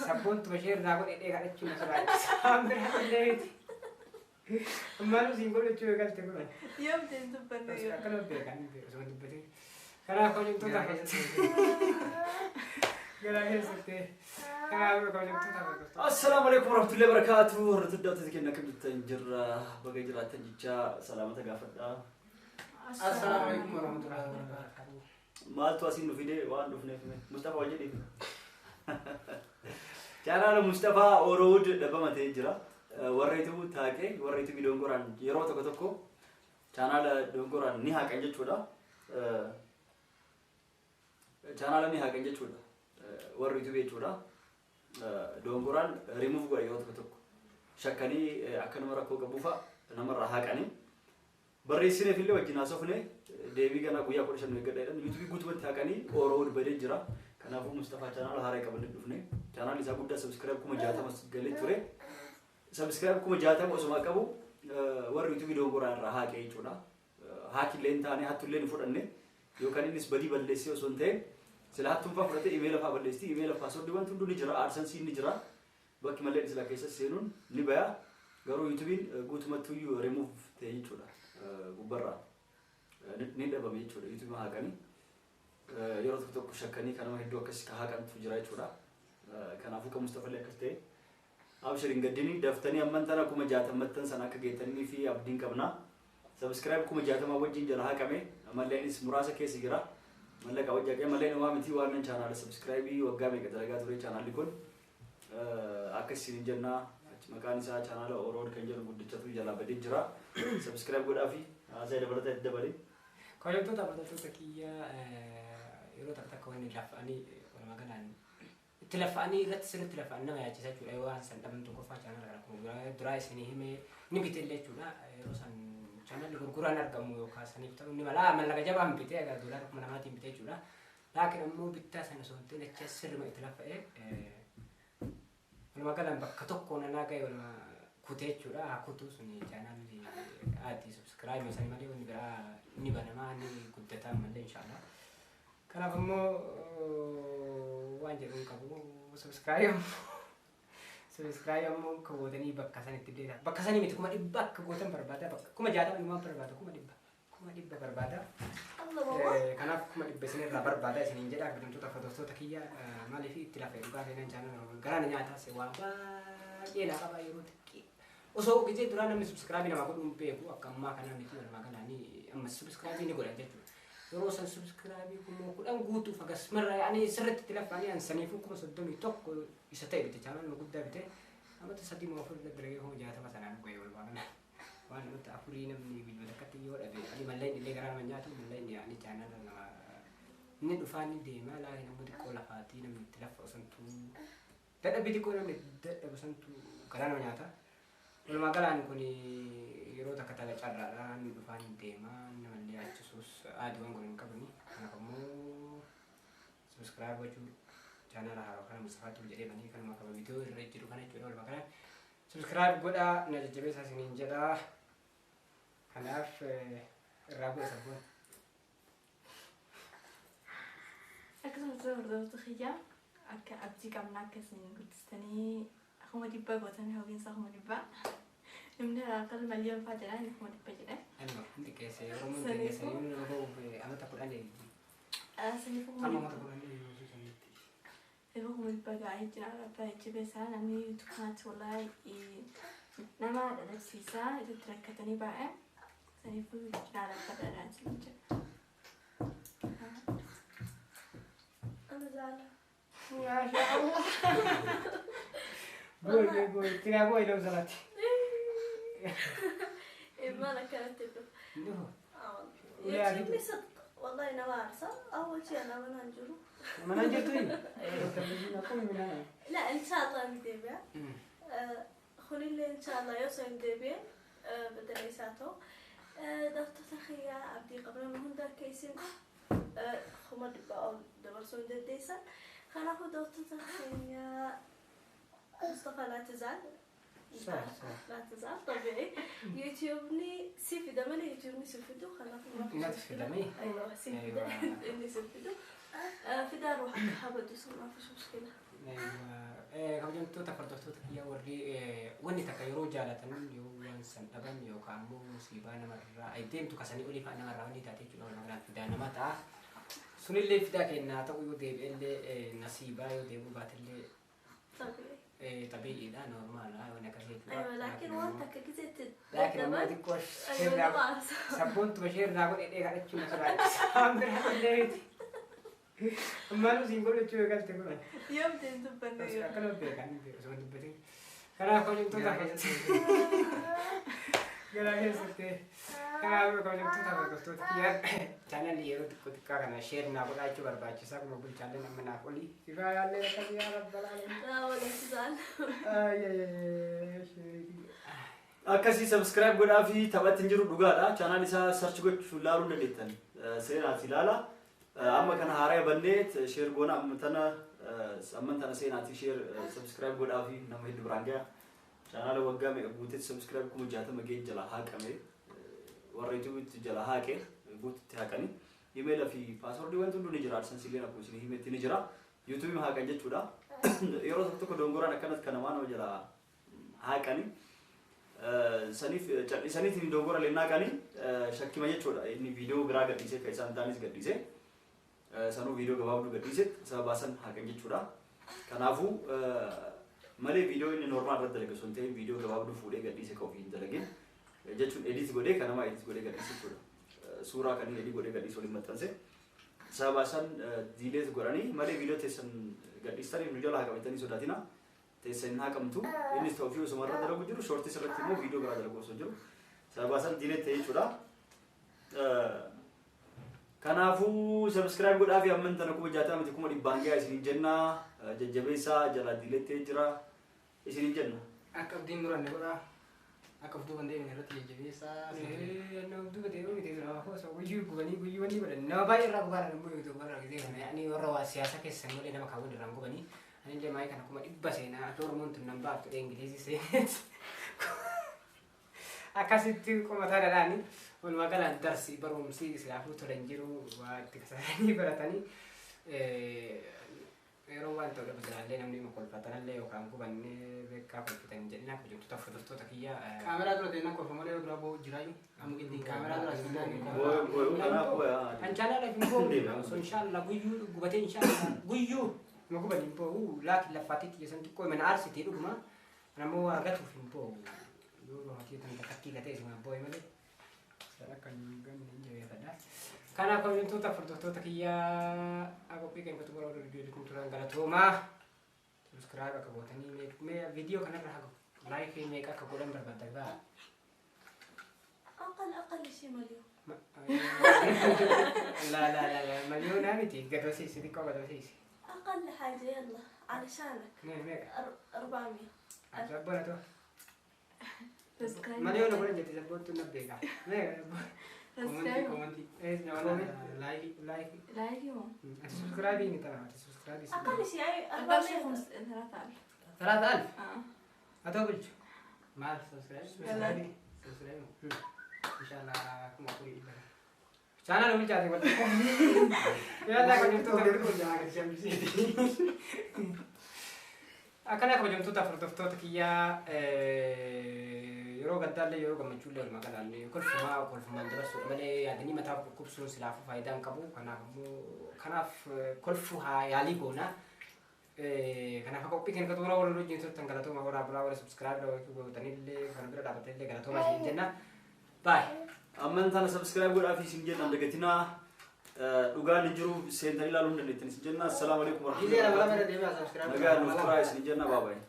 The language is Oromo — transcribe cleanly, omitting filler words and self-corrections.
سبون تبشير ناقول إيه قاعد تشوف سبعة سامر الليل ما له سينقول تشوف قال تقول يوم تنتبه بس كانوا بيكان بيسمون تبتي كنا كوني تو تاكل كنا كيسته كنا كوني تو تاكل السلام عليكم ورحمة الله وبركاته. رتدات تذكرنا كم تنجر بقى جرات تنجيا سلامة قافدا. السلام عليكم ورحمة الله وبركاته. ما تواسين نفيدة وان نفني مصطفى وجدي. Channel Mustafa Orod daba mate jira warreetu taake warreetu bidongoran yeroo tokko tokko channel dongoran ni haqan jechuudha channel ni haqan jechuudha warreetu jechuudha dongoran remove godhe yeroo tokko tokko shakkanii akkanuma rakkoo qabuufa namarraa haqanii barreessine fillee wajjin haasofne deebii gana guyyaa 15 eeggadheedhaan YouTube guutumatti haqanii Orod badee jira. Kanaafuu Mustafa channel haaraa qabannee dhufne channel isaa guddaa subscribe kuma 60 galee ture subscribe kuma 60 osuma qabu warri YouTube dongoraan irraa haaqee jechuudha haaqillee hin taane hattullee hin fudhanne yookaan innis badii balleessee osoo hin ta'in sila hattuun faa fudhatee email faa balleessi email password wanti hundi ni jira AdSense ni jira bakki mallee sila keessa seenuun ni baya garuu YouTube guutumatti remove ta'e jechuudha gubbarraa ni dhabame jechuudha YouTube haaqanii yeroo tokko shakkanii kanama hedduu akkasii ka haqantu jira jechuudha kanaafuu ka Mustafa illee akkas ta'e abshirin gaddini daftanii ammantana kuma 60 sana akka geetanii fi abdiin qabna subscribe kuma 60 wajjin jala haqame mallenis muraasa keessa jira mallaqa wajjaqee malleen waa miti waan channel subscribe waggaa meeqa dalagaa ture channel kun akkasiin jenna maqaan isaa channel Orod kan jedhu guddichatu jala badee jira subscribe godhaafi asii dabalata dabalee Kalau taphattoota kiyya yeroo takka wanni lafanii walumaa galaan itti lafanii irratti sirriitti lafanii nama yaachisaa jechuudha yoo waan san dhabnu tokko faa chaanal kana kun duraa isinii himee ni bitellee jechuudha yeroo san chaanalli gurguraan argamu yookaan saniif ta'u ni mala mallaqa jabaan bitee agar doolaara 2,000 bitee jechuudha laakiin ammoo bittaa sana osoo hin ta'in achi sirrima itti lafa'ee walumaa galaan bakka tokko nanaa ga'e walumaa kutee jechuudha hakutu suni chaanalli aati subscribe masani malee wanni biraa ni banamaa ni guddataa malee inshallah kanaaf ammoo waan jedhuun qabu subscribe ammoo ka gootanii bakka sanitti deetaa bakka sanii miti kuma dhibba akka gootan barbaada bakka kuma 60 imaan barbaada kuma dhibba barbaada kanaaf kuma dhibba isinirraa barbaada isiniin jedha gudumtoota fotostoota kiyya maaliif itti lafee dhugaa seenan chaanal garaan nyaataas waan baay'ee naa qaba yeroo xiqqee osoo gizee duraan namni subscribe nama godhuun beeku akka ammaa kana miti walumaa galaanii amma subscribe ni godhan jechuudha yeroo san subscribe kuma kudhan guutuuf agas marra yaani sirriitti itti lafanii ansaniifuu kuma 31 isa ta'e bite channel nu guddaa bite amma tasadii moo afur dargee kuma 60 sanaan go'ee walumaa gala waan nuti afurii namni biyya takkatti yoo dhabe ani malleen illee garaa nama nyaatu malleen yaani channel nama inni dhufaa ni deema laakiin ammoo xiqqoo lafaatii namni itti lafa osantuu dadhabbii xiqqoo namni dadhabu santuu garaa nama nyaata walumaa galaan kun yeroo takka tala carraadhaan ni dhufaa ni deema namallee achisuus aadii waan godhan qabani kanaaf ammoo subscribe gochuu channel haaraa kana Mustafaatu jedhee banii kanuma qaba viidiyoo irra jiru kana jechuudha walumaa galaan subscribe godhaa na jajjabeessaa isiniin jedha kanaaf irraa bu'e sabboon akkasumas hordoftoota kiyyaa akka abdii qabna akkasiin guddistanii akkuma dhibbaa gootanii hawwiinsa akkuma dhibbaa namni raakal maliyyoon faa jedhaan akkuma dhibba jedhe anuma hundi keessa yeroo hundi keessa inni nama ba'u amata kudhan saniif yeroo kuma dhibbaa gaa'ee jira abbaa jajjabeessaa namni yuutuub kanatti wallaahi nama dhalabsiisaa irratti rakkatanii baay'ee saniifuu jiraala akka dhadhaan jedha Ya Allah. Boy, tira boy lo salati. ما كانت تبدو. No. يجيب صدق والله أنا وارثة أول شيء أنا منانجرو. منانجرتوين. لا إن شاء الله ندبي. خلي لي إن شاء الله يوصل ندبي بدراساته. دكتور تخيا أبدي قبل ما هون كيسين خمر بقى درسون ديسا. خلنا هو دكتور تخيا مصطفى لا تزعل. صح. لا تزعل طبيعي. يوتيوبني سيف دمني يوتيوبني سيفدو خلنا ما تفهمي. أيوة سيف إني سيفدو. في دار واحد حابة دوس ما فيش مشكلة. أيوة. kabajamtoota fardooftota kiyyaa warri wanni takka yeroo jaalatan yoo waan san dhaban yookaan immoo musiibaa namarraa deemtu kasanii olii fa'a namarraa wanni taatee jechuudha walumaa galatti fidaa nama ta'a. Sunillee fidaa kennaa ta'uu yoo deebi'ellee nasiibaa yoo deemuu baatillee طبيعي نورمال وانا كثير ايوه لكن وانت كذا لكن ما تكوش سبونت بشير ناقول ايه قاعد تشوف سبعة سامر الليل ما له سيقول تشوف قال تقول يوم تنتبه كلام بيك عن بيك زمان تبتدي كلام كل توتا كلام يسوي كلام كل توتا كيا channel yeroo xiqqaa kana share naa godhaachuu barbaachisaa kuma bulchaalee nama naaf olii ifaa yaallee akkasii yaa rabbal aalamiin. Akkasii subscribe godhaa fi taphatti hin jiru dhugaadha. Channel isaa search gochuun laaluu dandeettan. Seenaati ilaala. Amma kana haaraa banneet share goona amma tana seenaati share subscribe godhaa fi nama hedduu biraan gaha. Channel waggaa meeqa guuteetti subscribe kuma 60 gahee jala haaqame. Warra YouTube jala haaqe. Guututti haaqanii email fi password wanti hundi ni jira arsansiileen akkuma isin himetti ni jira YouTube haaqan jechuudha yeroo tokko dongoraan akkanatti kana waan jira haaqanii saniif callisaniitiin dongora lennaaqanii shakkima jechuudha inni viidiyoo biraa gadhiisee kan isaan taanis gadhiisee sanuu viidiyoo gabaabduu gadhiisee sababa san haaqan jechuudha kanaafuu malee viidiyoo inni normaal irratti dalagu sun ta'e viidiyoo gabaabduu fuudhee gadhiisee kan ofii hin dalagin jechuun edit godhee kan namaa edit godhee gadhiisee jechuudha suuraa kan edit godhee gadhiisee waliin maxxanse sababa san diileet godhanii malee viidiyoo teessan gadhiistanii nu jala haqamatanii sodaatina teessan haqamtu innis ta'uu fi osoo irra dalagu jiru shortis irratti immoo viidiyoo biraa dalagu osoo jiru sababa san diileet ta'ee jechuudha. Kanaafuu subscribe godhaa fi amman tana kuma 60 kuma 100 gahaa isin jenna jajjabeessaa jala diileet ta'ee jira isin jenna. Akka abdiin muranne godhaa. Akka abduu bandee inni irratti jajjabeessaa. Nama abduu bandee inni teessuma osoo guyyuu gubanii guyyuu wanni godhan nama baay'ee irraa gubaara namuu yoo ta'u warra gisee kana yaa'anii warra waa siyaasa keessan malee nama kaawwan irraan gubanii ani illee maayii kana kuma 100 seenaa akka Oromoon tun nan baaftu Ingiliizii seeneeti. Akkasitti qomataa dhadhaanii walumaa galaan darsi barumsi islaafuu tolan jiru waa itti kasaanii baratanii yeroo waan ta'u dhabdalaallee namni kolfatanallee yookaan gubannee beekaa kolfitan jedhina hojjettoota fudhattoota kiyyaa. Kaameraa dura ta'e nan kolfamalee biraa ba'uu jiraayu amma giddiin kaameraa dura kan chaanala fi ba'uu so inshaalla guyyuu gubatee inshaalla guyyuu ma gubanii ba'uu laakiin laffaatitti jesan xiqqoo mana aarsitee dhuguma nammoo argatuuf hin ba'u yoo hatii tan takkii gatee isin ba'u malee sadakka hin gamne hin jabeeffadhaa. Kana hojjettoota fudhattoota kiyyaa qophii kan kutuba warra viidiyoo kun turan galatoomaa subscribe akka gootanii mee viidiyoo kanarra hagu like meeqa akka godhan barbaadda أقل شيء مليون. لا مليون أمتي قد وسيسي دي قوة وسيسي. أقل حاجة يلا علشانك. نعم ميقا. 400. أتبونا تو. مليون أقول جتي زبون تنبيكا. ميقا. كومنتي. إيه نعم لايك يوم. سبسكرايبي نتابع سبسكرايبي. أقل شيء 3000. أتوبلش. ما سبسكرايب. سبسكرايب. إن شاء الله كم أقول إبرة. Channel ini cari buat. Ya lah kalau itu tak perlu jangan kerja mesti. Akan aku jam tu tak foto kia euro gaddalle euro gamchulle magalanne kolfuma terus male adini mata kubsun silafu faidan kabu kana kolfu ha yali gona kana aku pikir kau orang orang jenis tanggal tu mau orang subscribe lalu tanille kana berada dapat galato masih jenna. Bye. Amman tana subscribe godhaa fi isin jenna dagatinaa dhugaan jiru seentanii ilaaluun dandeettan isin jenna. Assalaamu alaykum warahmatullahi wabarakatuh. Nagaa nuuf turaa isin jenna. Bye bye.